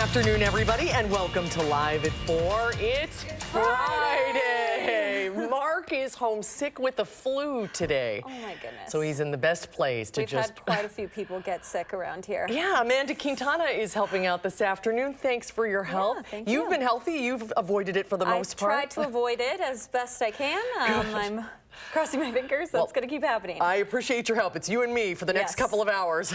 afternoon, everybody, and welcome to Live at 4. It's Friday. Mark is homesick with the flu today. Oh, my goodness. So he's in the best place to We've had quite a few people get sick around here. Yeah, Amanda Quintana is helping out this afternoon. Thanks for your help. Yeah, thank You've you. been healthy. You've avoided it for the most part. I tried to avoid it as best I can. I'm crossing my fingers. That's going to keep happening. I appreciate your help. It's you and me for the next couple of hours.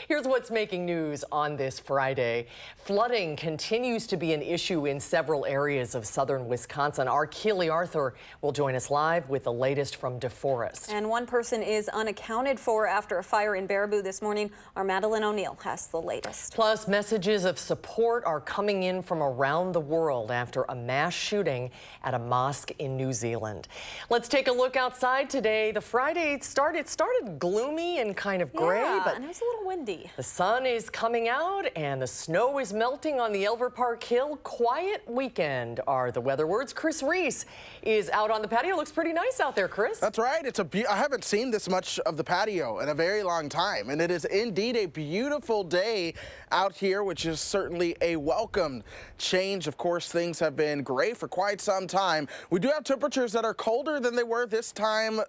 Here's what's making news on this Friday. Flooding continues to be an issue in several areas of southern Wisconsin. Our Keely Arthur will join us live with the latest from DeForest. And one person is unaccounted for after a fire in Baraboo this morning. Our Madison O'Neill has the latest. Plus, messages of support are coming in from around the world after a mass shooting at a mosque in New Zealand. Let's take a look outside today. The Friday started gloomy and kind of gray, but and it was a little windy. The sun is coming out and the snow is melting on the Elver Park Hill. Quiet weekend are the weather words. Chris Reese is out on the patio. Looks pretty nice out there, Chris. That's right. I haven't seen this much of the patio in a very long time, and it is indeed a beautiful day out here, which is certainly a welcome change. Of course, things have been gray for quite some time. We do have temperatures that are colder than they were this time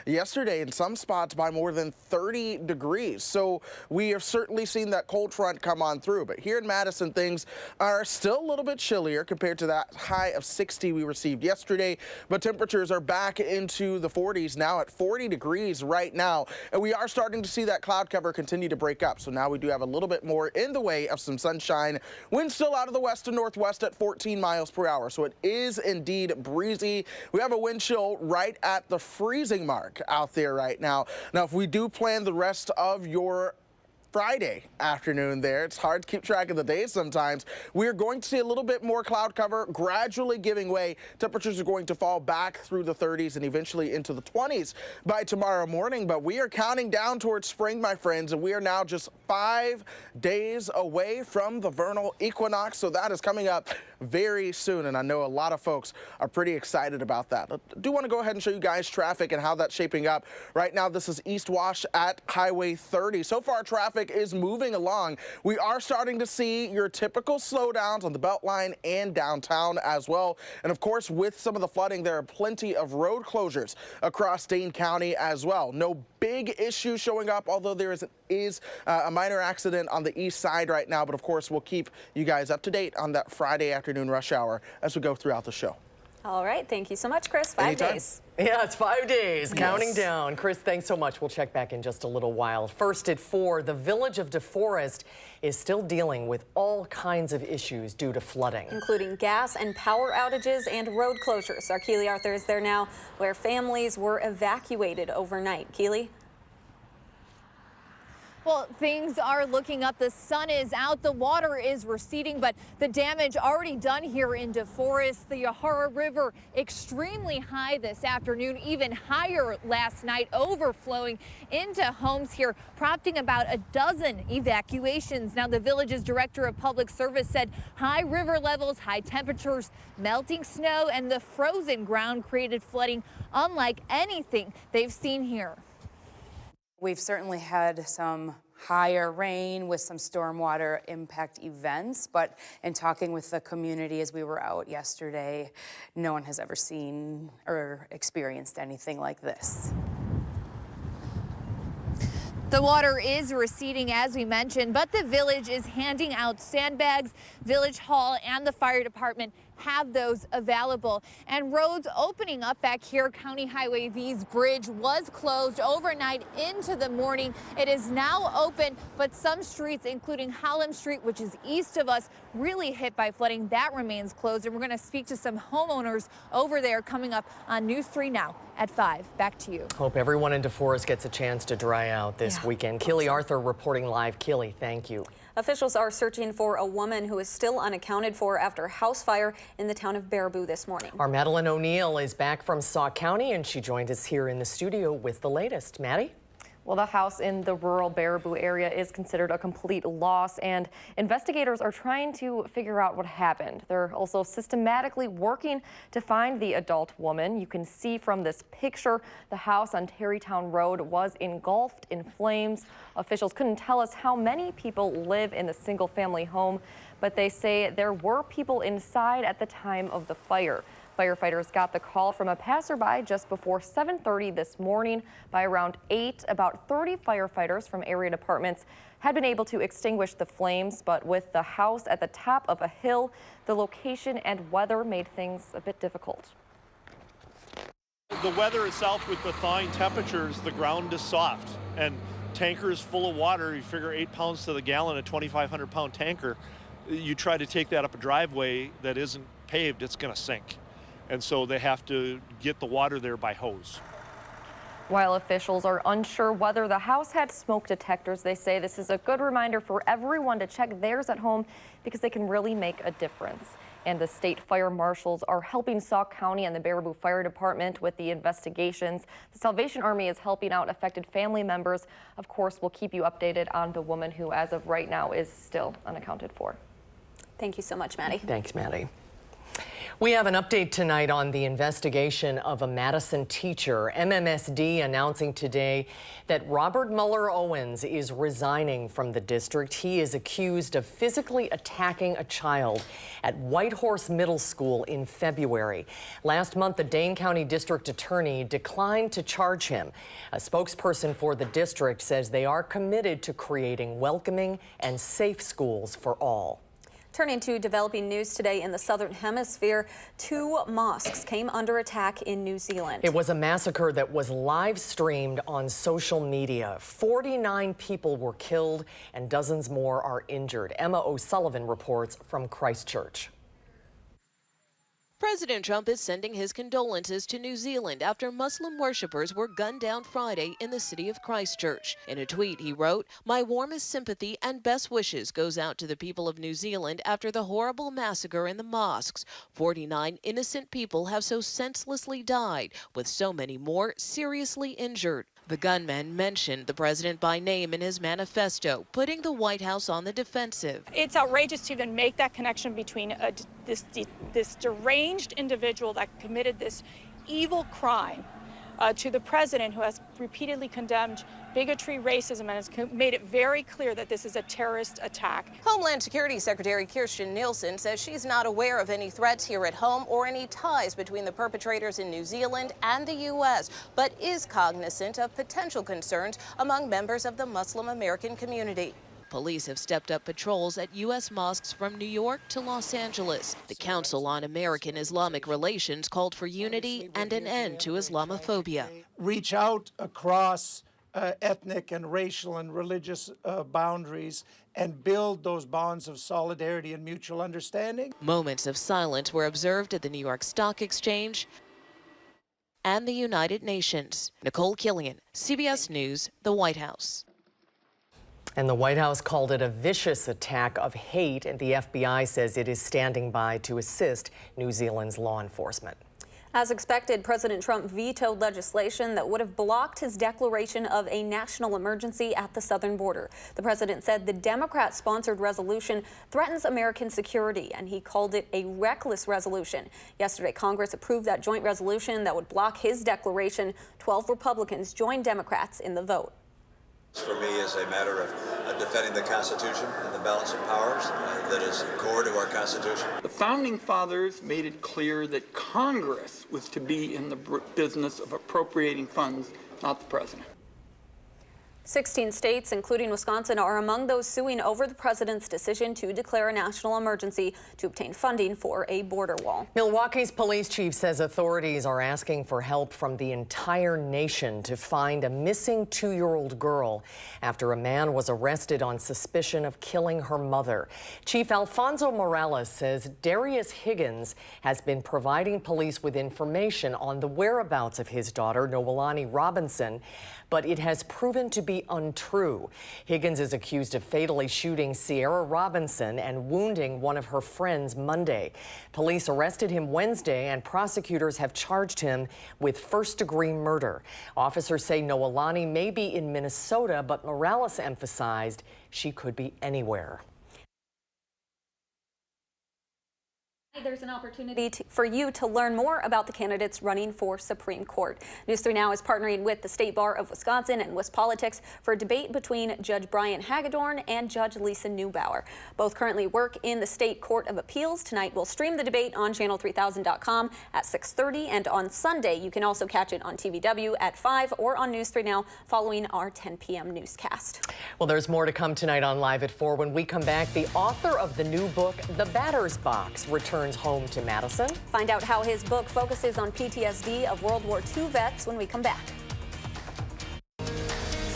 yesterday, in some spots by more than 30 degrees. So we have certainly seen that cold front come on through. But here in Madison, things are still a little bit chillier compared to that high of 60 we received yesterday. But temperatures are back into the 40s now at 40 degrees right now. And we are starting to see that cloud cover continue to break up. So now we do have a little bit more in the way of some sunshine. Wind still out of the west and northwest at 14 miles per hour. So it is indeed breezy. We have a wind chill right at the freezing mark out there right now. Now, if we do plan the rest of your Friday afternoon there, it's hard to keep track of the days sometimes. We're going to see a little bit more cloud cover gradually giving way. Temperatures are going to fall back through the 30s and eventually into the 20s by tomorrow morning. But we are counting down towards spring, my friends, and we are now just 5 days away from the vernal equinox. So that is coming up very soon, and I know a lot of folks are pretty excited about that. I do want to go ahead and show you guys traffic and how that's shaping up. Right now, this is East Wash at Highway 30. So far, traffic is moving along. We are starting to see your typical slowdowns on the Beltline and downtown as well. And of course, with some of the flooding, there are plenty of road closures across Dane County as well. No big issue showing up, although there is a minor accident on the east side right now. But of course, we'll keep you guys up to date on that Friday afternoon rush hour as we go throughout the show. All right. Thank you so much, Chris. 5 Anytime. days. Yeah, it's 5 days, counting down. Chris, thanks so much. We'll check back in just a little while. First at 4, the village of DeForest is still dealing with all kinds of issues due to flooding, including gas and power outages and road closures. Our Keely Arthur is there now, where families were evacuated overnight. Keely? Well, things are looking up. The sun is out. The water is receding, but the damage already done here in DeForest. The Yahara River extremely high this afternoon, even higher last night, overflowing into homes here, prompting about a dozen evacuations. Now, the village's director of public service said high river levels, high temperatures, melting snow, and the frozen ground created flooding unlike anything they've seen here. We've certainly had some higher rain with some stormwater impact events, but in talking with the community as we were out yesterday, no one has ever seen or experienced anything like this. The water is receding, as we mentioned, but the village is handing out sandbags. Village Hall and the fire department have those available. And roads opening up back here. County Highway V's bridge was closed overnight into the morning. It is now open, but some streets, including Hallam Street, which is east of us, really hit by flooding. That remains closed. And we're going to speak to some homeowners over there coming up on News 3 Now at 5. Back to you. Hope everyone in DeForest gets a chance to dry out this weekend. Keely Arthur reporting live. Keely, thank you. Officials are searching for a woman who is still unaccounted for after a house fire in the town of Baraboo this morning. Our Madison O'Neill is back from Sauk County, and she joined us here in the studio with the latest. Maddie? Well, the house in the rural Baraboo area is considered a complete loss, and investigators are trying to figure out what happened. They're also systematically working to find the adult woman. You can see from this picture, the house on Terrytown Road was engulfed in flames. Officials couldn't tell us how many people live in the single-family home, but they say there were people inside at the time of the fire. Firefighters got the call from a passerby just before 7:30 this morning. By around 8, about 30 firefighters from area departments had been able to extinguish the flames, but with the house at the top of a hill, the location and weather made things a bit difficult. The weather itself, with the thawing temperatures, the ground is soft, and tankers full of water. You figure 8 pounds to the gallon, a 2,500-pound tanker. You try to take that up a driveway that isn't paved, it's going to sink. And so they have to get the water there by hose. While officials are unsure whether the house had smoke detectors, they say this is a good reminder for everyone to check theirs at home because they can really make a difference. And the state fire marshals are helping Sauk County and the Baraboo Fire Department with the investigations. The Salvation Army is helping out affected family members. Of course, we'll keep you updated on the woman who, as of right now, is still unaccounted for. Thank you so much, Maddie. Thanks, Maddie. We have an update tonight on the investigation of a Madison teacher. MMSD announcing today that Robert Muller Owens is resigning from the district. He is accused of physically attacking a child at Whitehorse Middle School in February. Last month, the Dane County District Attorney declined to charge him. A spokesperson for the district says they are committed to creating welcoming and safe schools for all. Turning to developing news today in the Southern Hemisphere, 2 mosques came under attack in New Zealand. It was a massacre that was live streamed on social media. 49 people were killed and dozens more are injured. Emma O'Sullivan reports from Christchurch. President Trump is sending his condolences to New Zealand after Muslim worshippers were gunned down Friday in the city of Christchurch. In a tweet, he wrote, "My warmest sympathy and best wishes goes out to the people of New Zealand after the horrible massacre in the mosques. 49 innocent people have so senselessly died, with so many more seriously injured." The gunman mentioned the president by name in his manifesto, putting the White House on the defensive. It's outrageous to even make that connection between this deranged individual that committed this evil crime to the president, who has repeatedly condemned bigotry, racism, and has made it very clear that this is a terrorist attack. Homeland Security Secretary Kirstjen Nielsen says she's not aware of any threats here at home or any ties between the perpetrators in New Zealand and the U.S., but is cognizant of potential concerns among members of the Muslim American community. Police have stepped up patrols at U.S. mosques from New York to Los Angeles. The Council on American Islamic Relations called for unity and an end to Islamophobia. Reach out across ethnic and racial and religious boundaries and build those bonds of solidarity and mutual understanding. Moments of silence were observed at the New York Stock Exchange and the United Nations. Nicole Killian, CBS News, the White House. And the White House called it a vicious attack of hate, and the FBI says it is standing by to assist New Zealand's law enforcement. As expected, President Trump vetoed legislation that would have blocked his declaration of a national emergency at the southern border. The president said the Democrat-sponsored resolution threatens American security, and he called it a reckless resolution. Yesterday, Congress approved that joint resolution that would block his declaration. 12 Republicans joined Democrats in the vote. For me, is a matter of defending the Constitution and the balance of powers that is core to our Constitution. The Founding Fathers made it clear that Congress was to be in the business of appropriating funds, not the president. 16 states, including Wisconsin, are among those suing over the president's decision to declare a national emergency to obtain funding for a border wall. Milwaukee's police chief says authorities are asking for help from the entire nation to find a missing 2-year-old girl after a man was arrested on suspicion of killing her mother. Chief Alfonso Morales says Darius Higgins has been providing police with information on the whereabouts of his daughter, Noelani Robinson, but it has proven to be untrue. Higgins is accused of fatally shooting Sierra Robinson and wounding one of her friends Monday. Police arrested him Wednesday, and prosecutors have charged him with first-degree murder. Officers say Noelani may be in Minnesota, but Morales emphasized she could be anywhere. There's an opportunity for you to learn more about the candidates running for Supreme Court. News 3 Now is partnering with the State Bar of Wisconsin and WisPolitics for a debate between Judge Brian Hagedorn and Judge Lisa Neubauer. Both currently work in the State Court of Appeals. Tonight we'll stream the debate on channel3000.com at 6:30, and on Sunday you can also catch it on TVW at 5 or on News 3 Now following our 10 p.m. newscast. Well, there's more to come tonight on Live at 4. When we come back, the author of the new book, The Batter's Box, returns home to Madison. Find out how his book focuses on PTSD of World War II vets when we come back.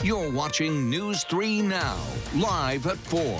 You're watching News 3 Now, live at 4.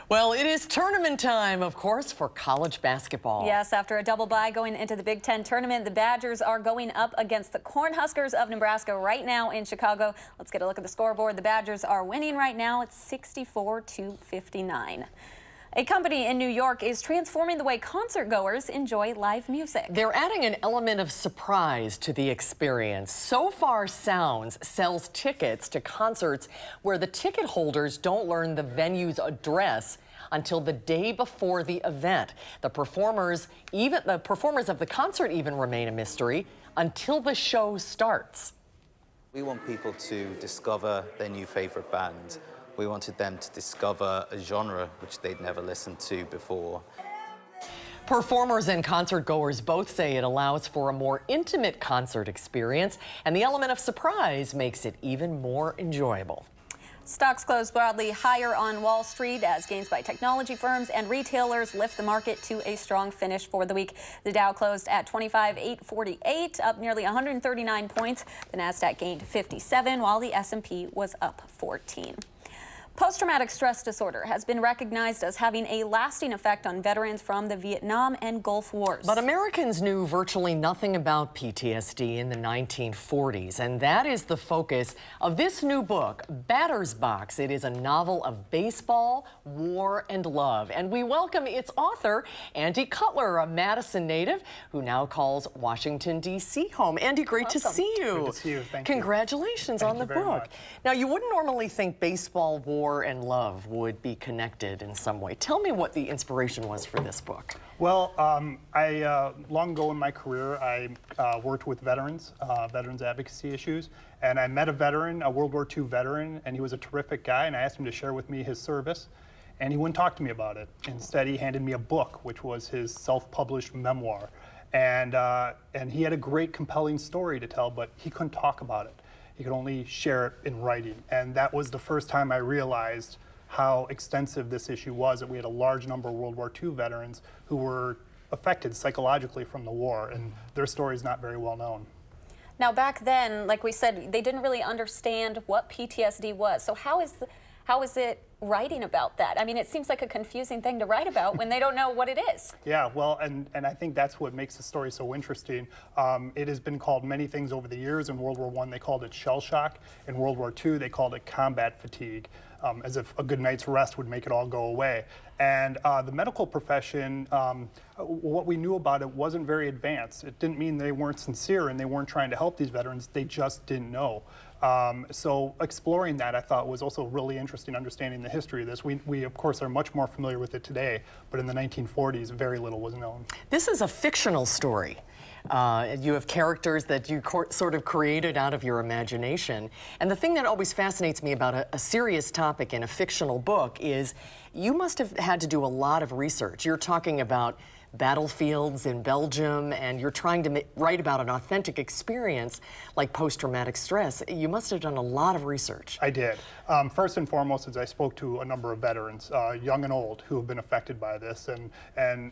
Well, it is tournament time, of course, for college basketball. Yes, after a double bye going into the Big Ten tournament, the Badgers are going up against the Cornhuskers of Nebraska right now in Chicago. Let's get a look at the scoreboard. The Badgers are winning right now. It's 64-59. A company in New York is transforming the way concert goers enjoy live music. They're adding an element of surprise to the experience. So Far Sounds sells tickets to concerts where the ticket holders don't learn the venue's address until the day before the event. The performers of the concert even remain a mystery until the show starts. We want people to discover their new favorite band. We wanted them to discover a genre which they'd never listened to before. Performers and concertgoers both say it allows for a more intimate concert experience, and the element of surprise makes it even more enjoyable. Stocks closed broadly higher on Wall Street as gains by technology firms and retailers lift the market to a strong finish for the week. The Dow closed at 25,848, up nearly 139 points. The Nasdaq gained 57, while the S&P was up 14. Post-traumatic stress disorder has been recognized as having a lasting effect on veterans from the Vietnam and Gulf Wars. But Americans knew virtually nothing about PTSD in the 1940s, and that is the focus of this new book, Batter's Box. It is a novel of baseball, war, and love. And we welcome its author, Andy Cutler, a Madison native who now calls Washington, D.C. home. Andy, great to see you. Good to see you. Thank you. Congratulations on the book. Now, you wouldn't normally think baseball, war, and love would be connected in some way. Tell me what the inspiration was for this book. Well, long ago in my career, I worked with veterans advocacy issues, and I met a veteran, a World War II veteran, and he was a terrific guy, and I asked him to share with me his service, and he wouldn't talk to me about it. Instead, he handed me a book, which was his self-published memoir, and he had a great, compelling story to tell, but he couldn't talk about it. He could only share it in writing. And that was the first time I realized how extensive this issue was, that we had a large number of World War II veterans who were affected psychologically from the war, and their story is not very well known. Now, back then, like we said, they didn't really understand what PTSD was. So how is it writing about that? I mean, it seems like a confusing thing to write about when they don't know what it is. Yeah, well, and I think that's what makes the story so interesting. It has been called many things over the years. In World War I, they called it shell shock. In World War II, they called it combat fatigue, as if a good night's rest would make it all go away. And the medical profession, what we knew about it wasn't very advanced. It didn't mean they weren't sincere and they weren't trying to help these veterans. They just didn't know. So exploring that, I thought, was also really interesting, understanding the history of this. We, of course, are much more familiar with it today, but in the 1940s, very little was known. This is a fictional story. You have characters that you sort of created out of your imagination. And the thing that always fascinates me about a serious topic in a fictional book is you must have had to do a lot of research. You're talking about battlefields in Belgium, and you're trying to write about an authentic experience like post-traumatic stress. You must have done a lot of research. I did. First and foremost, as I spoke to a number of veterans, young and old, who have been affected by this, and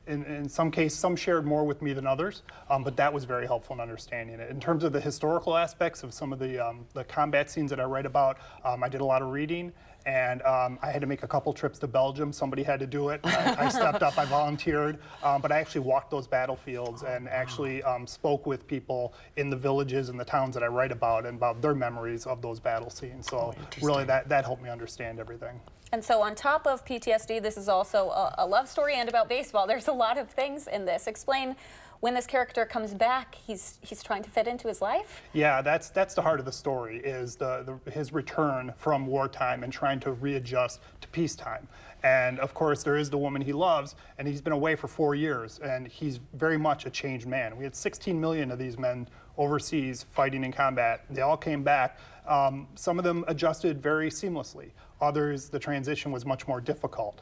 in some cases, some shared more with me than others, but that was very helpful in understanding it. In terms of the historical aspects of some of the combat scenes that I write about, I did a lot of reading. And I had to make a couple trips to Belgium. Somebody had to do it. I stepped up, I volunteered, but I actually walked those battlefields and actually spoke with people in the villages and the towns that I write about and about their memories of those battle scenes. So really that helped me understand everything. And so on top of PTSD, this is also a love story and about baseball. There's a lot of things in this. Explain, when this character comes back, he's trying to fit into his life? Yeah, that's the heart of the story, is his return from wartime and trying to readjust to peacetime. And of course, there is the woman he loves, and he's been away for 4 years, and he's very much a changed man. We had 16 million of these men overseas fighting in combat. They all came back. Some of them adjusted very seamlessly. Others, the transition was much more difficult.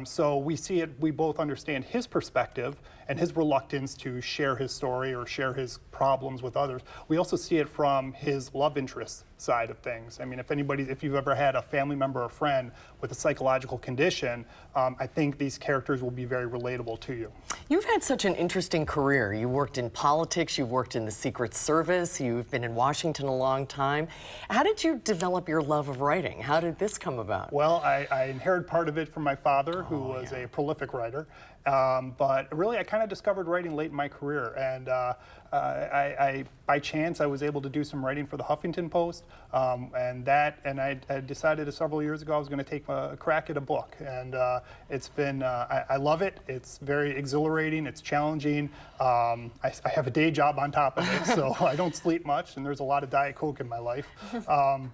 So we see it, we both understand his perspective and his reluctance to share his story or share his problems with others. We also see it from his love interest side of things. I mean, if you've ever had a family member or friend with a psychological condition, I think these characters will be very relatable to you. You've had such an interesting career. You worked in politics, you've worked in the Secret Service, you've been in Washington a long time. How did you develop your love of writing? How did this come about? Well, I inherited part of it from my father, who was a prolific writer. But really, I kind of discovered writing late in my career, and by chance, I was able to do some writing for the Huffington Post, and I decided several years ago I was going to take a crack at a book, and it's been, I love it. It's very exhilarating. It's challenging. I have a day job on top of it, so I don't sleep much, and there's a lot of Diet Coke in my life.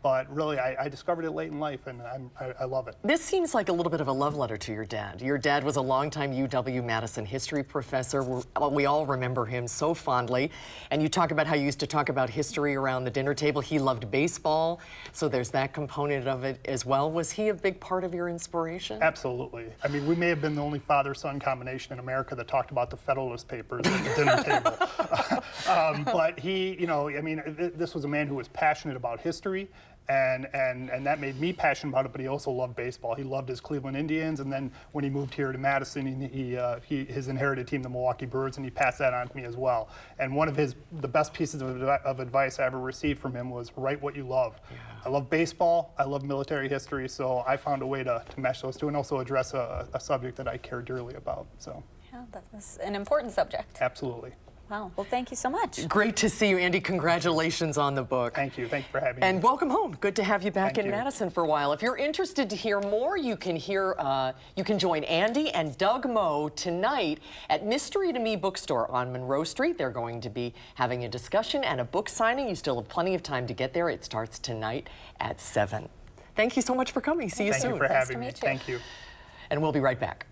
But really, I discovered it late in life, and I love it. This seems like a little bit of a love letter to your dad. Your dad was a longtime UW Madison history professor. We all remember him so fondly. And you talk about how you used to talk about history around the dinner table. He loved baseball, so there's that component of it as well. Was he a big part of your inspiration? Absolutely. I mean, we may have been the only father-son combination in America that talked about the Federalist Papers at the dinner table. But he, you know, I mean, this was a man who was passionate about history. And that made me passionate about it, but he also loved baseball. He loved his Cleveland Indians, and then when he moved here to Madison, his inherited team, the Milwaukee Brewers, and he passed that on to me as well. And one of the best pieces of advice I ever received from him was write what you love. Yeah. I love baseball, I love military history, so I found a way to mesh those two and also address a subject that I care dearly about. So. Yeah, that's an important subject. Absolutely. Wow. Well, thank you so much. Great to see you, Andy. Congratulations on the book. Thank you. Thank you for having me. And welcome home. Good to have you back in you. Madison for a while. If you're interested to hear more, you can join Andy and Doug Moe tonight at Mystery to Me Bookstore on Monroe Street. They're going to be having a discussion and a book signing. You still have plenty of time to get there. It starts tonight at 7. Thank you so much for coming. See you soon. Thank you for having me. Thank you. And we'll be right back.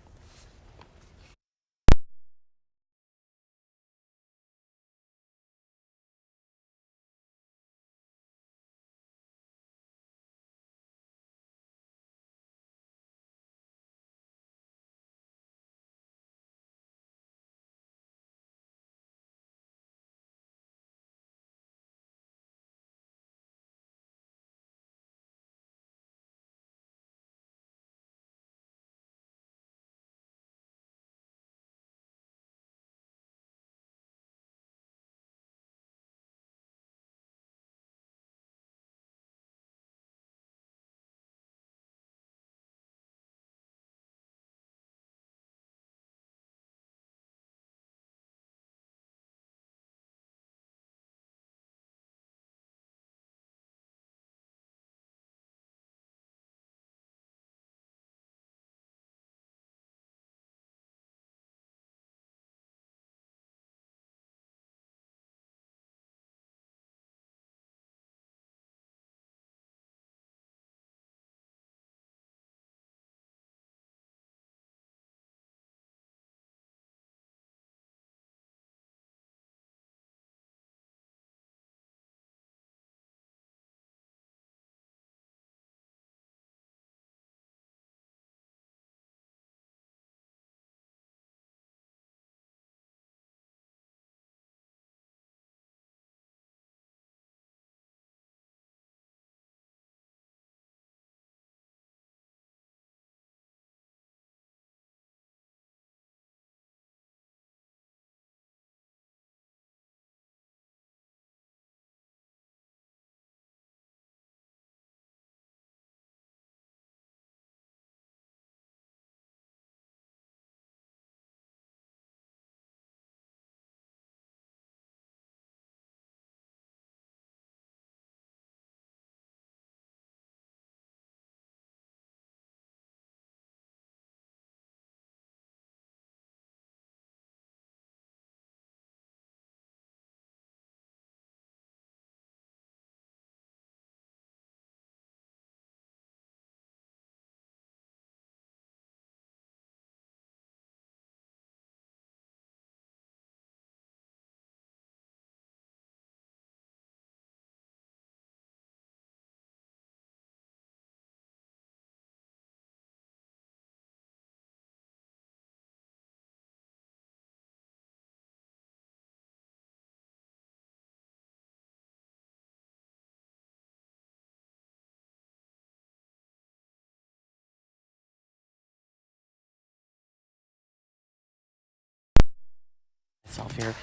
Here.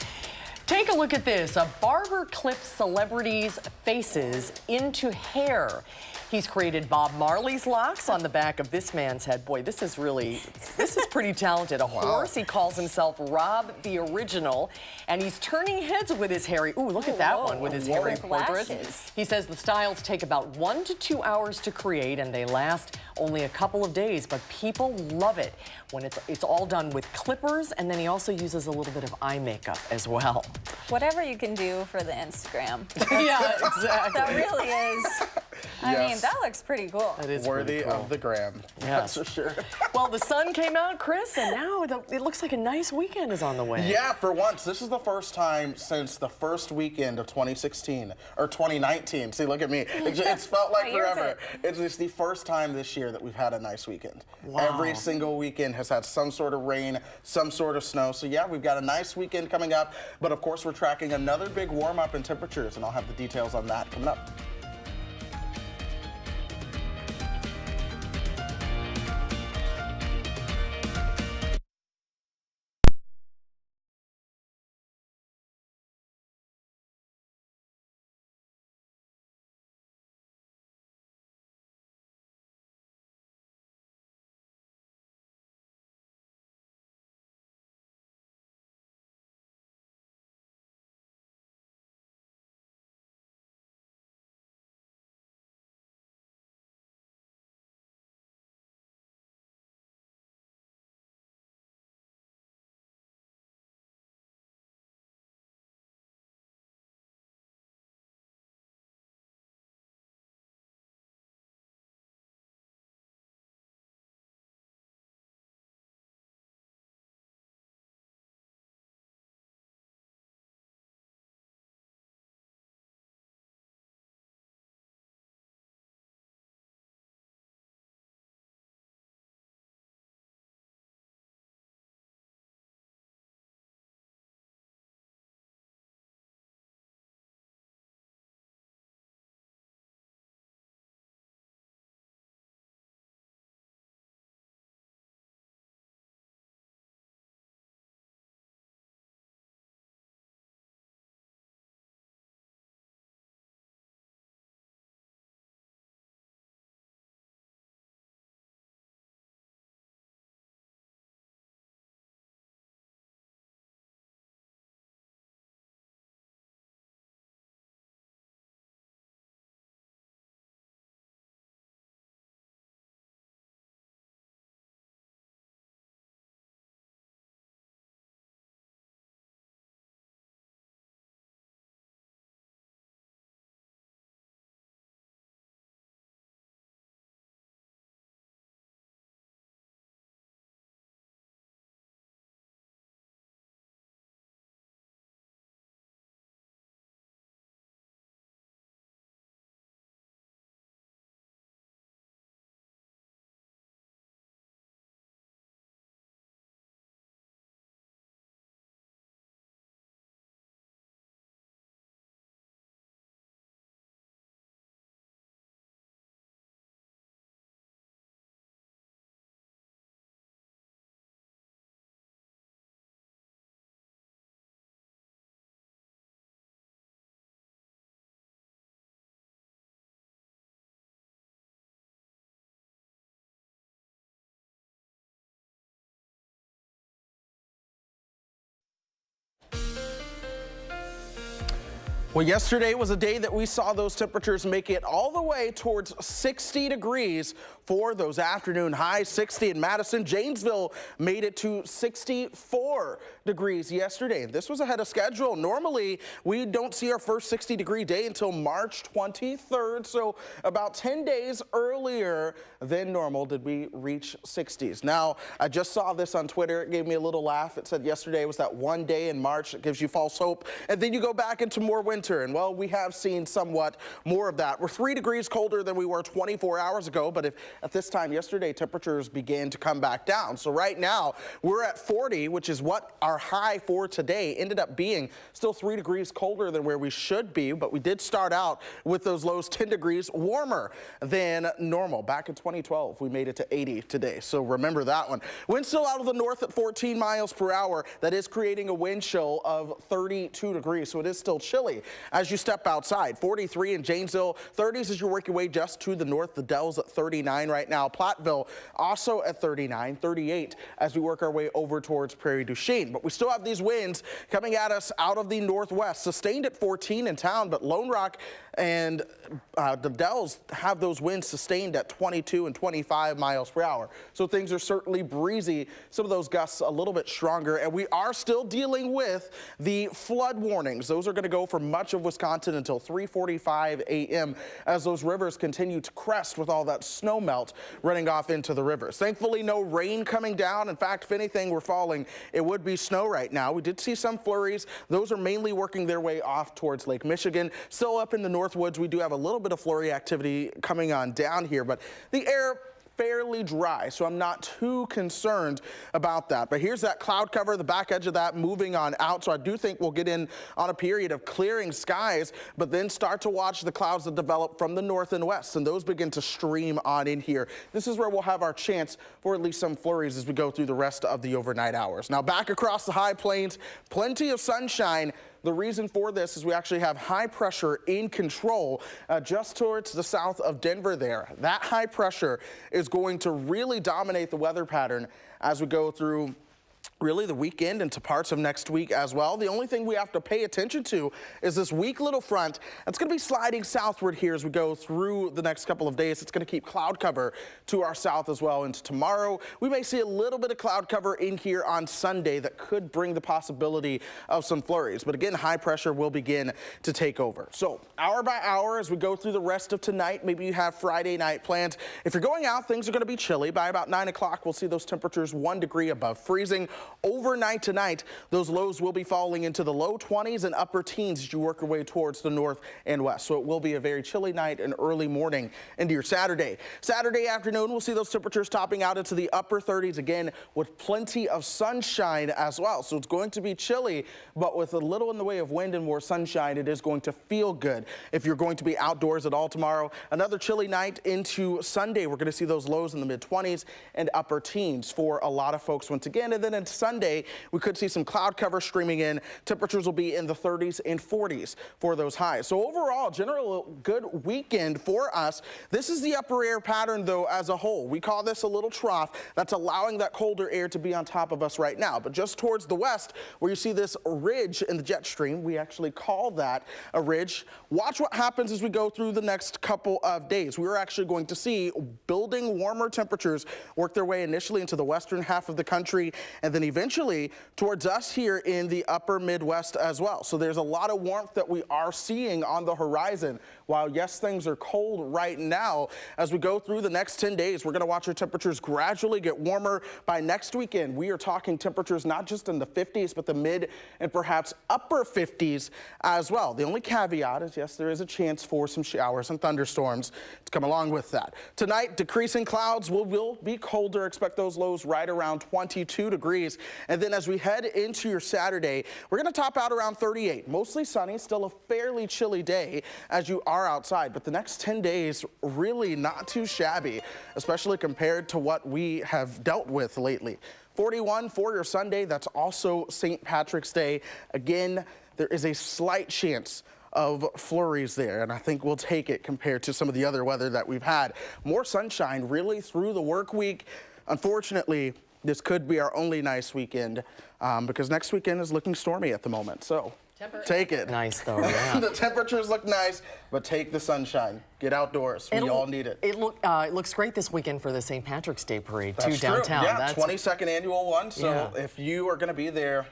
Take a look at this. A barber clips celebrities' faces into hair. He's created Bob Marley's locks on the back of this man's head. Boy, this is pretty talented. A horse. He calls himself Rob the Original, and he's turning heads with his hairy. Ooh, look at that one with his hairy portraits. He says the styles take about 1 to 2 hours to create, and they last only a couple of days, but people love it when it's all done with clippers, and then he also uses a little bit of eye makeup as well. Whatever you can do for the Instagram. Yeah, exactly. That really is. I mean, that looks pretty cool. That is worthy cool. of the gram. Yeah. That's for sure. Well, the sun came out, Chris, and now it looks like a nice weekend is on the way. Yeah, for once, this is the first time since the first weekend of 2016 or 2019. See, look at me. It's felt like forever. It's the first time this year that we've had a nice weekend. Wow. Every single weekend has had some sort of rain, some sort of snow. So yeah, we've got a nice weekend coming up. But of course, we're tracking another big warm up in temperatures, and I'll have the details on that coming up. Well, yesterday was a day that we saw those temperatures make it all the way towards 60 degrees for those afternoon highs. 60 in Madison. Janesville made it to 64 degrees yesterday. This was ahead of schedule. Normally, we don't see our first 60-degree day until March 23rd, so about 10 days earlier than normal did we reach 60s. Now, I just saw this on Twitter. It gave me a little laugh. It said yesterday was that one day in March that gives you false hope, and then you go back into more winter. And well, we have seen somewhat more of that. We're 3 degrees colder than we were 24 hours ago, but at this time yesterday, temperatures began to come back down. So right now, we're at 40, which is what our high for today ended up being. Still 3 degrees colder than where we should be, but we did start out with those lows 10 degrees warmer than normal. Back in 2012, we made it to 80 today, so remember that one. Wind still out of the north at 14 miles per hour. That is creating a wind chill of 32 degrees, so it is still chilly as you step outside. 43 in Janesville, 30s as you work your way just to the north. The Dells at 39 right now. Platteville also at 39, 38 as we work our way over towards Prairie du Chien. But we still have these winds coming at us out of the northwest, sustained at 14 in town, but Lone Rock and the Dells have those winds sustained at 22 and 25 miles per hour. So things are certainly breezy. Some of those gusts a little bit stronger, and we are still dealing with the flood warnings. Those are going to go for much of Wisconsin until 3:45 a.m. as those rivers continue to crest with all that snow melt running off into the rivers. Thankfully, no rain coming down. In fact, if anything were falling, it would be snow right now. We did see some flurries. Those are mainly working their way off towards Lake Michigan. Still up in the Northwoods, we do have a little bit of flurry activity coming on down here, but the air fairly dry, so I'm not too concerned about that. But here's that cloud cover, the back edge of that moving on out, so I do think we'll get in on a period of clearing skies, but then start to watch the clouds that develop from the north and west, and those begin to stream on in here. This is where we'll have our chance for at least some flurries as we go through the rest of the overnight hours. Now back across the high plains, plenty of sunshine. The reason for this is we actually have high pressure in control just towards the south of Denver there. That high pressure is going to really dominate the weather pattern as we go through really the weekend into parts of next week as well. The only thing we have to pay attention to is this weak little front. It's going to be sliding southward here as we go through the next couple of days. It's going to keep cloud cover to our south as well into tomorrow. We may see a little bit of cloud cover in here on Sunday that could bring the possibility of some flurries. But again, high pressure will begin to take over. So hour by hour as we go through the rest of tonight, maybe you have Friday night plans. If you're going out, things are going to be chilly. By about 9 o'clock, we'll see those temperatures 1 degree above freezing. Overnight tonight, those lows will be falling into the low 20s and upper teens as you work your way towards the north and west. So it will be a very chilly night and early morning into your Saturday. Saturday afternoon, we'll see those temperatures topping out into the upper 30s again with plenty of sunshine as well. So it's going to be chilly, but with a little in the way of wind and more sunshine, it is going to feel good if you're going to be outdoors at all tomorrow. Another chilly night into Sunday. We're going to see those lows in the mid 20s and upper teens for a lot of folks once again. And then into Sunday, we could see some cloud cover streaming in. Temperatures will be in the 30s and 40s for those highs. So overall, general good weekend for us. This is the upper air pattern, though, as a whole. We call this a little trough that's allowing that colder air to be on top of us right now. But just towards the west, where you see this ridge in the jet stream, we actually call that a ridge. Watch what happens as we go through the next couple of days. We're actually going to see building warmer temperatures work their way initially into the western half of the country, and then eventually towards us here in the upper Midwest as well. So there's a lot of warmth that we are seeing on the horizon. While yes, things are cold right now, as we go through the next 10 days, we're going to watch our temperatures gradually get warmer. By next weekend, we are talking temperatures not just in the 50s, but the mid and perhaps upper 50s as well. The only caveat is, yes, there is a chance for some showers and thunderstorms to come along with that. Tonight, decreasing clouds will be colder. Expect those lows right around 22 degrees. And then as we head into your Saturday, we're going to top out around 38. Mostly sunny, still a fairly chilly day as you are outside. But the next 10 days, really not too shabby, especially compared to what we have dealt with lately. 41 for your Sunday. That's also St. Patrick's Day. Again, there is a slight chance of flurries there, and I think we'll take it compared to some of the other weather that we've had. More sunshine really through the work week. Unfortunately, this could be our only nice weekend because next weekend is looking stormy at the moment. So take it. Nice though, yeah. The temperatures look nice, but take the sunshine. Get outdoors. We all need it. It looks great this weekend for the St. Patrick's Day parade too downtown. True. Yeah, 22nd annual one. So if you are going to be there,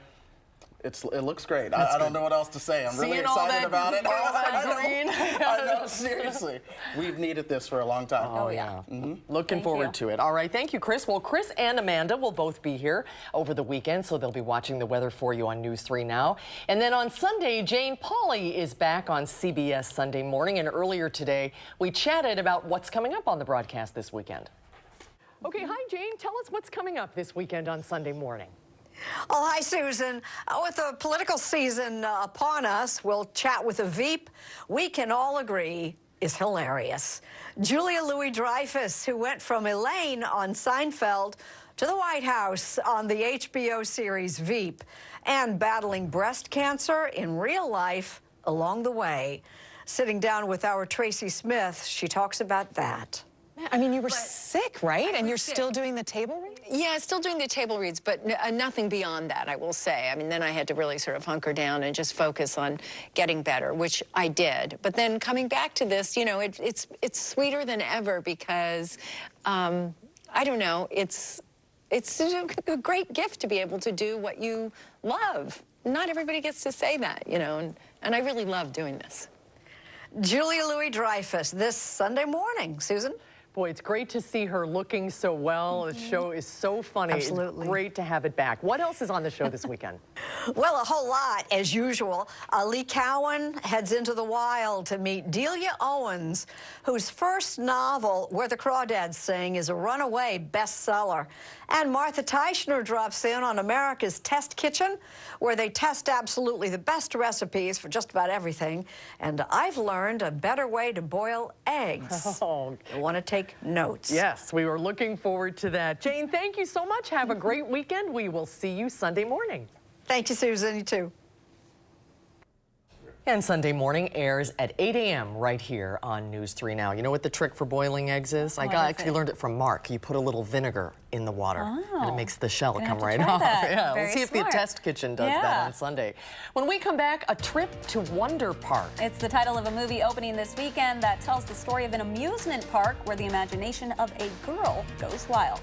it looks great. I don't know what else to say. I'm really excited about it. I know, seriously. We've needed this for a long time. Oh, yeah. Looking forward to it. All right, thank you, Chris. Well, Chris and Amanda will both be here over the weekend, so they'll be watching the weather for you on News 3 Now. And then on Sunday, Jane Pauley is back on CBS Sunday Morning, and earlier today, we chatted about what's coming up on the broadcast this weekend. Okay, hi, Jane. Tell us what's coming up this weekend on Sunday morning. Oh, hi, Susan. With the political season upon us, we'll chat with a Veep we can all agree is hilarious. Julia Louis-Dreyfus, who went from Elaine on Seinfeld to the White House on the HBO series Veep, and battling breast cancer in real life along the way. Sitting down with our Tracy Smith, she talks about that. I mean, you were sick, right? And you're still doing the table reads? Yeah, still doing the table reads, but nothing beyond that, I will say. I mean, then I had to really sort of hunker down and just focus on getting better, which I did. But then coming back to this, you know, it's sweeter than ever because, I don't know, it's a great gift to be able to do what you love. Not everybody gets to say that, you know, and I really love doing this. Julia Louis-Dreyfus this Sunday morning. Susan? Boy, it's great to see her looking so well. The show is so funny. Absolutely. It's great to have it back. What else is on the show this weekend? Well, a whole lot, as usual. Lee Cowan heads into the wild to meet Delia Owens, whose first novel, Where the Crawdads Sing, is a runaway bestseller. And Martha Teichner drops in on America's Test Kitchen, where they test absolutely the best recipes for just about everything. And I've learned a better way to boil eggs. Oh. You'll want to take notes. Yes, we were looking forward to that. Jane, thank you so much. Have a great weekend. We will see you Sunday morning. Thank you, Susan. You too. And Sunday morning airs at 8 a.m. right here on News 3 Now. You know what the trick for boiling eggs is? I actually learned it from Mark. You put a little vinegar in the water and it makes the shell come right off. Yeah, we'll see if the Test Kitchen does that on Sunday. When we come back, a trip to Wonder Park. It's the title of a movie opening this weekend that tells the story of an amusement park where the imagination of a girl goes wild.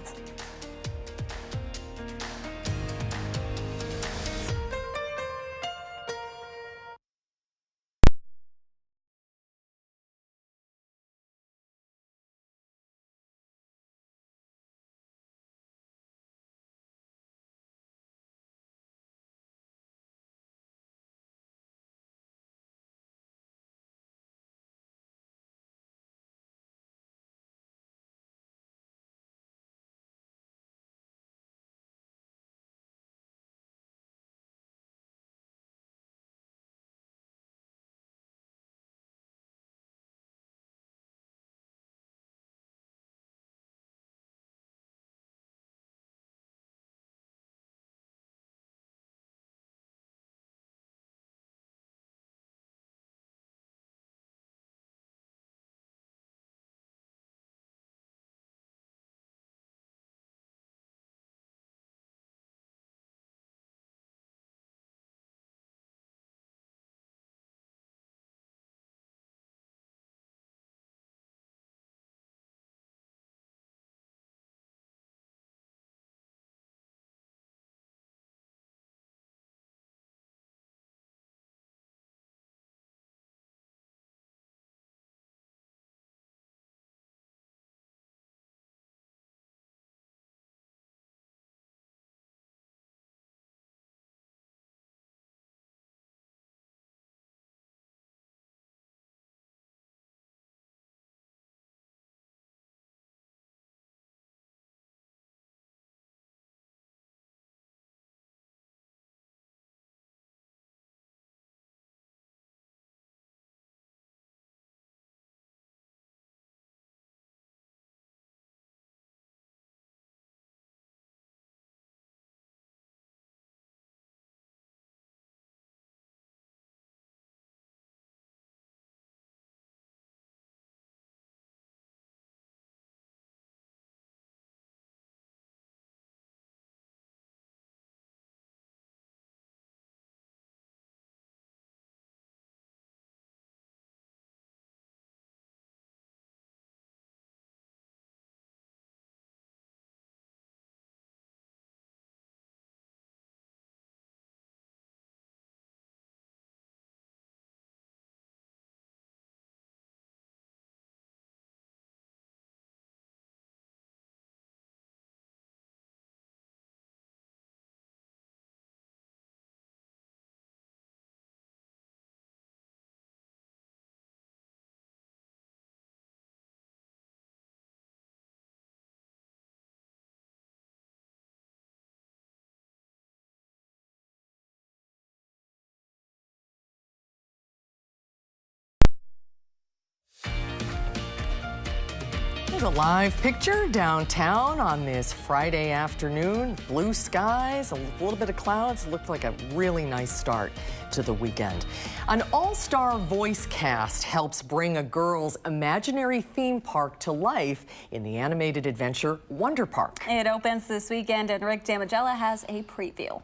Here's a live picture downtown on this Friday afternoon. Blue skies, a little bit of clouds. Looked like a really nice start to the weekend. An all-star voice cast helps bring a girl's imaginary theme park to life in the animated adventure Wonder Park. It opens this weekend, and Rick Damigella has a preview.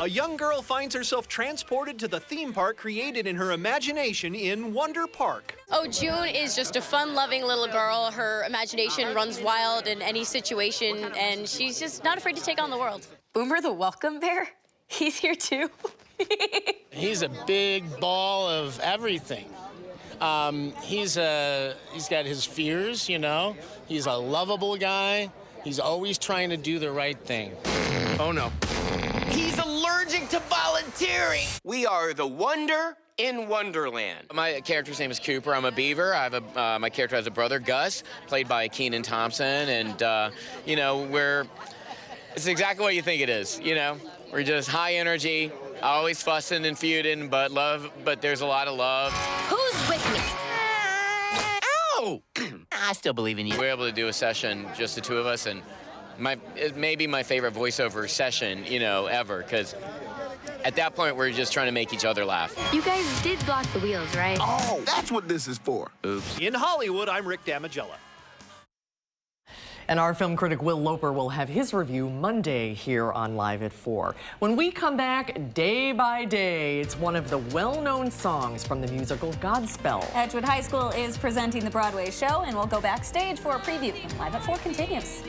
A young girl finds herself transported to the theme park created in her imagination in Wonder Park. Oh, June is just a fun-loving little girl. Her imagination runs wild in any situation, and she's just not afraid to take on the world. Boomer the Welcome Bear? He's here too. He's a big ball of everything. He's got his fears, you know. He's a lovable guy. He's always trying to do the right thing. Oh, no. He's allergic to volunteering. We are the Wonder in Wonderland. My character's name is Cooper. I'm a beaver. I have my character has a brother, Gus, played by Keenan Thompson, and you know, it's exactly what you think it is. You know, we're just high energy, always fussing and feuding, but there's a lot of love. Who's with me? Ow! I still believe in you. We're able to do a session, just the two of us, and it may be my favorite voiceover session, you know, ever, because at that point we're just trying to make each other laugh. You guys did block the wheels, right? Oh, that's what this is for. Oops. In Hollywood, I'm Rick Damigella. And our film critic Will Loper will have his review Monday here on Live at 4. When we come back, Day by Day, it's one of the well-known songs from the musical Godspell. Edgewood High School is presenting the Broadway show, and we'll go backstage for a preview. Live at 4 continues.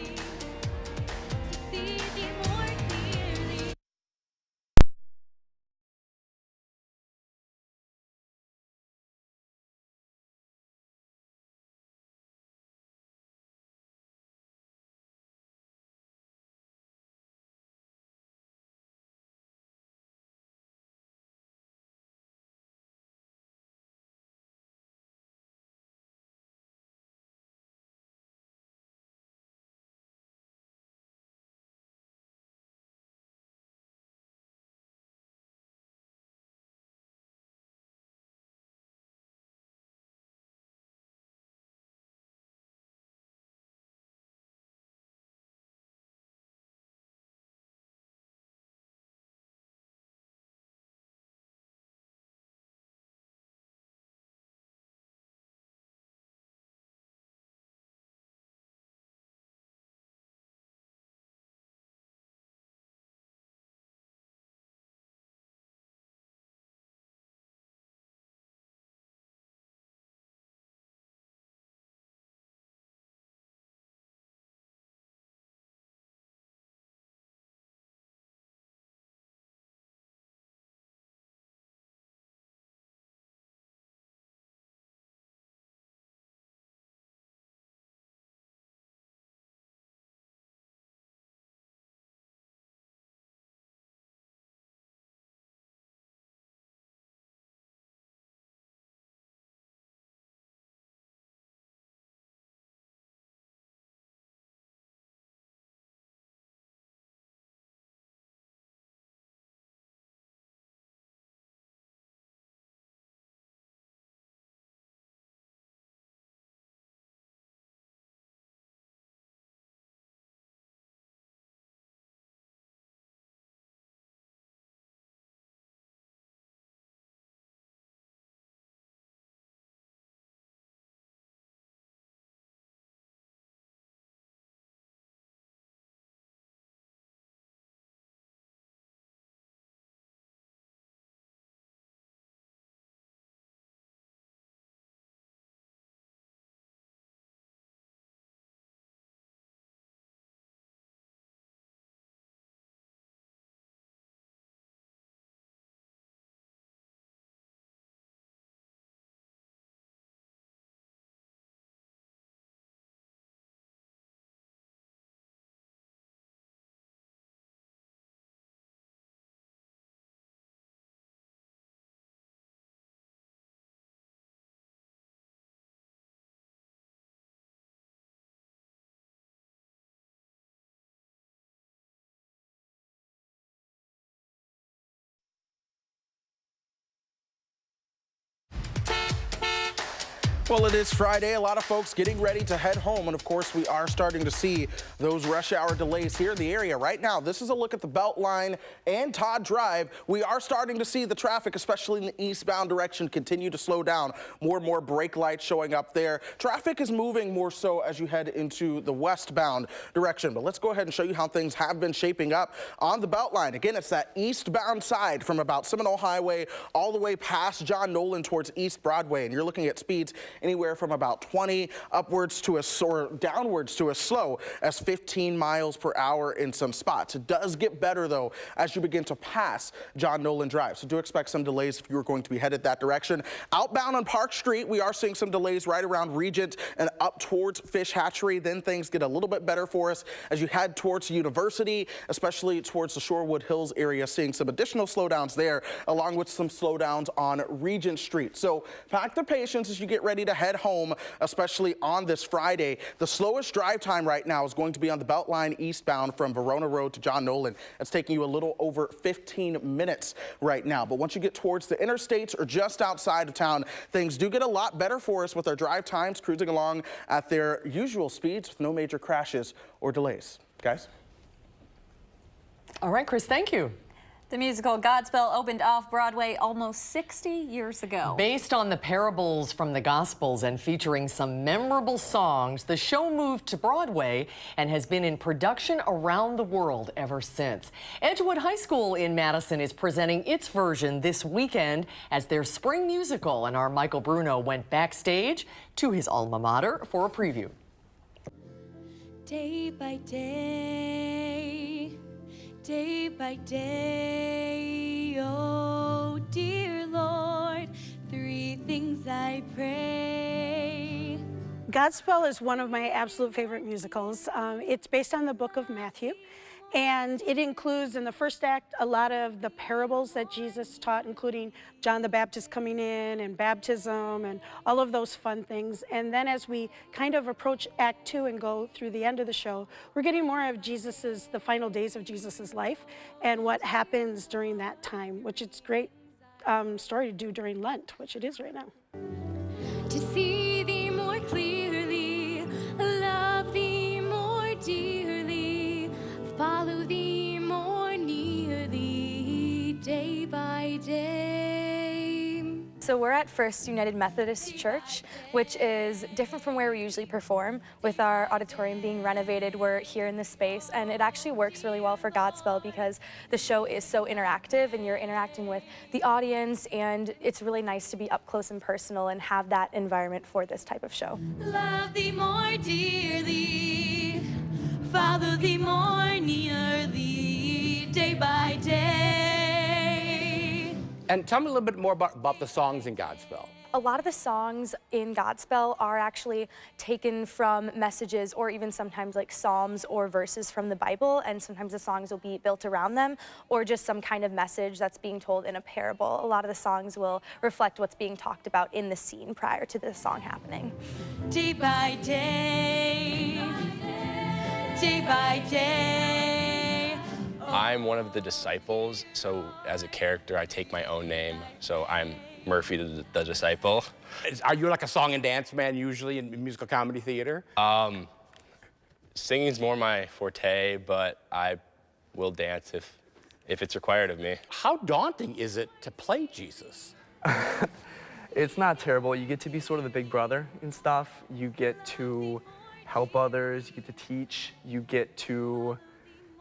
Well, it is Friday. A lot of folks getting ready to head home. And of course, we are starting to see those rush hour delays here in the area right now. This is a look at the Beltline and Todd Drive. We are starting to see the traffic, especially in the eastbound direction, continue to slow down. More and more brake lights showing up there. Traffic is moving more so as you head into the westbound direction. But let's go ahead and show you how things have been shaping up on the Beltline. Again, it's that eastbound side from about Seminole Highway all the way past John Nolan towards East Broadway. And you're looking at speeds anywhere from about 20 upwards to or downwards to as slow as 15 miles per hour in some spots. It does get better though as you begin to pass John Nolan Drive. So do expect some delays if you are going to be headed that direction. Outbound on Park Street, we are seeing some delays right around Regent and up towards Fish Hatchery. Then things get a little bit better for us as you head towards University, especially towards the Shorewood Hills area, seeing some additional slowdowns there, along with some slowdowns on Regent Street. So pack the patience as you get ready to head home, especially on this Friday. The slowest drive time right now is going to be on the Beltline eastbound from Verona Road to John Nolan. It's taking you a little over 15 minutes right now. But once you get towards the interstates or just outside of town, things do get a lot better for us with our drive times cruising along at their usual speeds with no major crashes or delays. Guys? All right, Chris, thank you. The musical Godspell opened off-Broadway almost 60 years ago. Based on the parables from the Gospels and featuring some memorable songs, the show moved to Broadway and has been in production around the world ever since. Edgewood High School in Madison is presenting its version this weekend as their spring musical, and our Michael Bruno went backstage to his alma mater for a preview. Day by day, day by day, oh dear Lord, three things I pray. Godspell is one of my absolute favorite musicals. It's based on the book of Matthew, and it includes in the first act a lot of the parables that Jesus taught, including John the Baptist coming in and baptism and all of those fun things. And then as we kind of approach Act 2 and go through the end of the show, we're getting more of the final days of Jesus's life and what happens during that time, which it's a great story to do during Lent, which it is right now. To see thee more clearly, love thee more dearly, follow thee more nearly, day by day. So we're at First United Methodist Church, which is different from where we usually perform. With our auditorium being renovated, we're here in this space, and it actually works really well for Godspell because the show is so interactive and you're interacting with the audience, and it's really nice to be up close and personal and have that environment for this type of show. Love thee more dearly, follow thee more nearly, day by day. And tell me a little bit more about the songs in Godspell. A lot of the songs in Godspell are actually taken from messages or even sometimes like psalms or verses from the Bible, and sometimes the songs will be built around them or just some kind of message that's being told in a parable. A lot of the songs will reflect what's being talked about in the scene prior to the song happening. Day by day, day by day. I'm one of the disciples, so as a character, I take my own name. So I'm Murphy the disciple. Are you like a song and dance man usually in musical comedy theater? Singing's more my forte, but I will dance if it's required of me. How daunting is it to play Jesus? It's not terrible. You get to be sort of the big brother and stuff. You get to help others, you get to teach, you get to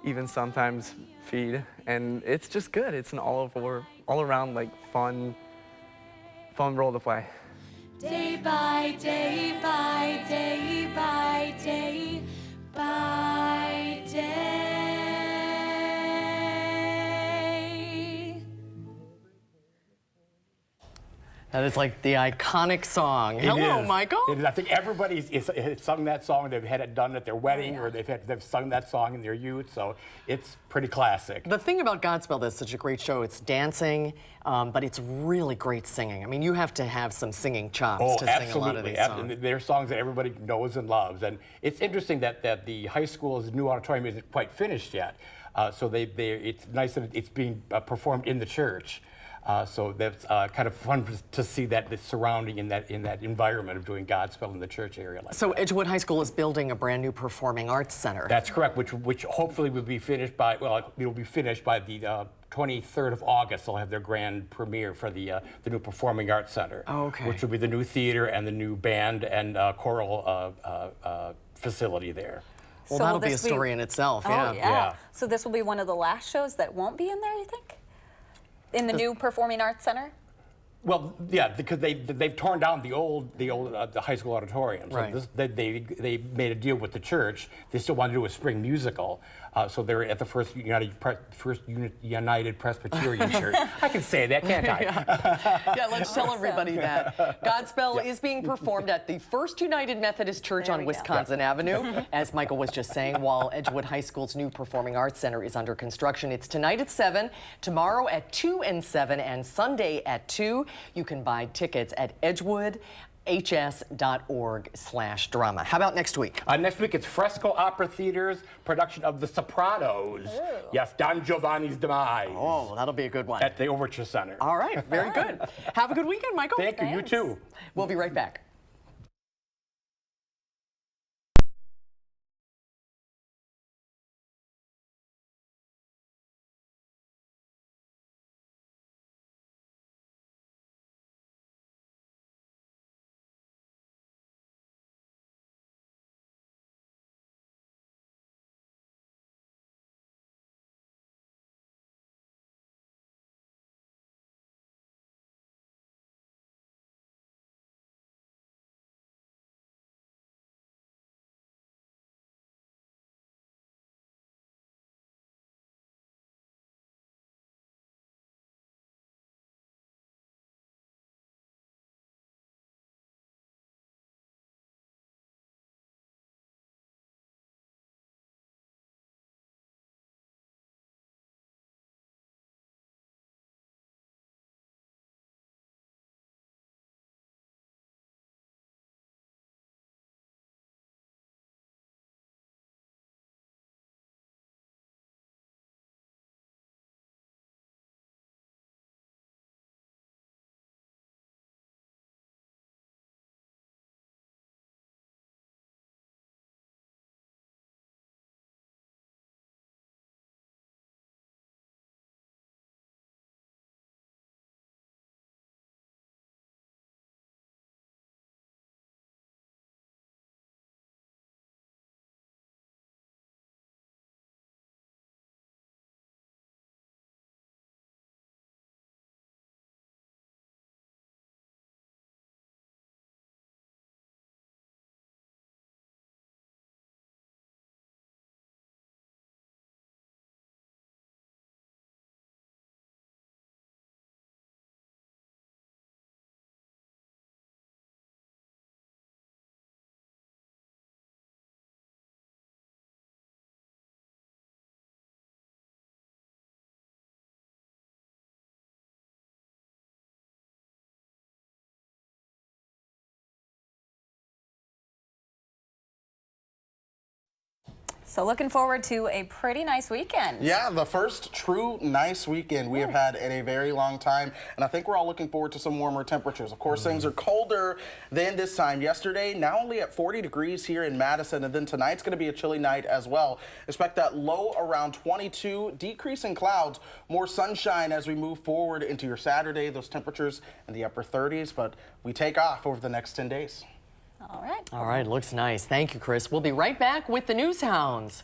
even sometimes feed, and it's just good. It's an all around like fun role to play. Day by day, by day, by day, by day. That is like the iconic song. Hello, Michael. It is. I think everybody has sung that song. They've had it done at their wedding, or they've sung that song in their youth. So it's pretty classic. The thing about Godspell that's such a great show, it's dancing, but it's really great singing. I mean, you have to have some singing chops to sing a lot of these songs. They're songs that everybody knows and loves. And it's interesting that the high school's new auditorium isn't quite finished yet. So it's nice that it's being performed in the church. So that's kind of fun to see that the surrounding in that environment of doing Godspell in the church area. So Edgewood High School is building a brand new performing arts center. That's correct, which hopefully will be finished by, well, it'll be finished by the 23rd of August. They'll have their grand premiere for the new Performing Arts Center, which will be the new theater and the new band and choral facility there. Well, that'll be a story in itself, yeah. So this will be one of the last shows that won't be in there, you think? In the new Performing Arts Center? Well, yeah, because they've torn down the high school auditorium. So Right. they made a deal with the church. They still want to do a spring musical. So they're at the First United Presbyterian Church. I can say that, can't I? Yeah, let's tell everybody that. Godspell is being performed at the First United Methodist Church on Wisconsin Avenue, as Michael was just saying, while Edgewood High School's new Performing Arts Center is under construction. It's tonight at 7, tomorrow at 2 and 7, and Sunday at 2. You can buy tickets at edgewodhs.org/drama. How about next week? Next week, it's Fresco Opera Theater's production of The Sopranos. Ooh. Yes, Don Giovanni's Demise. Oh, that'll be a good one. At the Overture Center. All right, very good. Have a good weekend, Michael. Thank you, you too. We'll be right back. So looking forward to a pretty nice weekend. Yeah, the first true nice weekend we have had in a very long time, and I think we're all looking forward to some warmer temperatures. Of course, things are colder than this time yesterday, now only at 40 degrees here in Madison, and then tonight's going to be a chilly night as well. Expect that low around 22, decrease in clouds, more sunshine as we move forward into your Saturday, those temperatures in the upper 30s, but we take off over the next 10 days. All right. All right, looks nice. Thank you, Chris. We'll be right back with the News Hounds.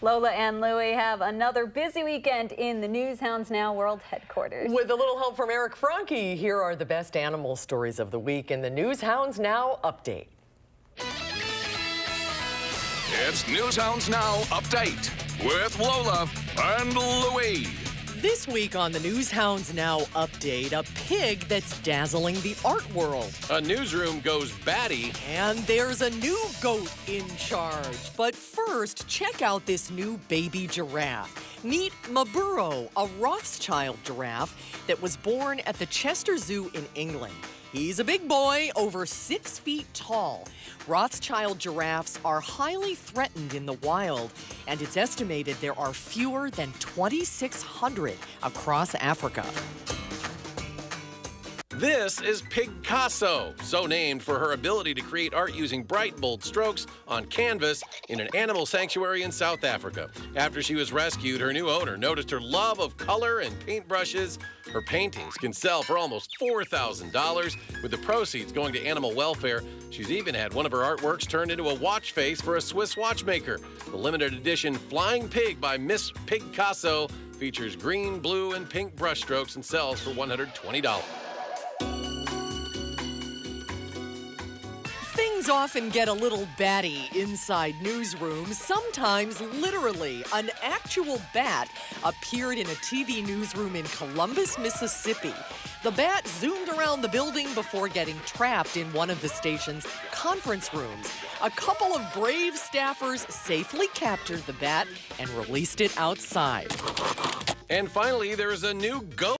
Lola and Louie have another busy weekend in the News Hounds Now World Headquarters. With a little help from Eric Franke, here are the best animal stories of the week in the News Hounds Now Update. It's News Hounds Now Update with Lola and Louie. This week on the News Hounds Now Update, a pig that's dazzling the art world. A newsroom goes batty. And there's a new goat in charge. But first, check out this new baby giraffe. Meet Maburo, a Rothschild giraffe that was born at the Chester Zoo in England. He's a big boy, over 6 feet tall. Rothschild giraffes are highly threatened in the wild, and it's estimated there are fewer than 2,600 across Africa. This is Picasso, so named for her ability to create art using bright, bold strokes on canvas in an animal sanctuary in South Africa. After she was rescued, her new owner noticed her love of color and paintbrushes. Her paintings can sell for almost $4,000, with the proceeds going to animal welfare. She's even had one of her artworks turned into a watch face for a Swiss watchmaker. The limited edition Flying Pig by Miss Picasso features green, blue, and pink brushstrokes and sells for $120. Things often get a little batty inside newsrooms, sometimes literally. An actual bat appeared in a TV newsroom in Columbus, Mississippi. The bat zoomed around the building before getting trapped in one of the station's conference rooms. A couple of brave staffers safely captured the bat and released it outside. And finally, there is a new goat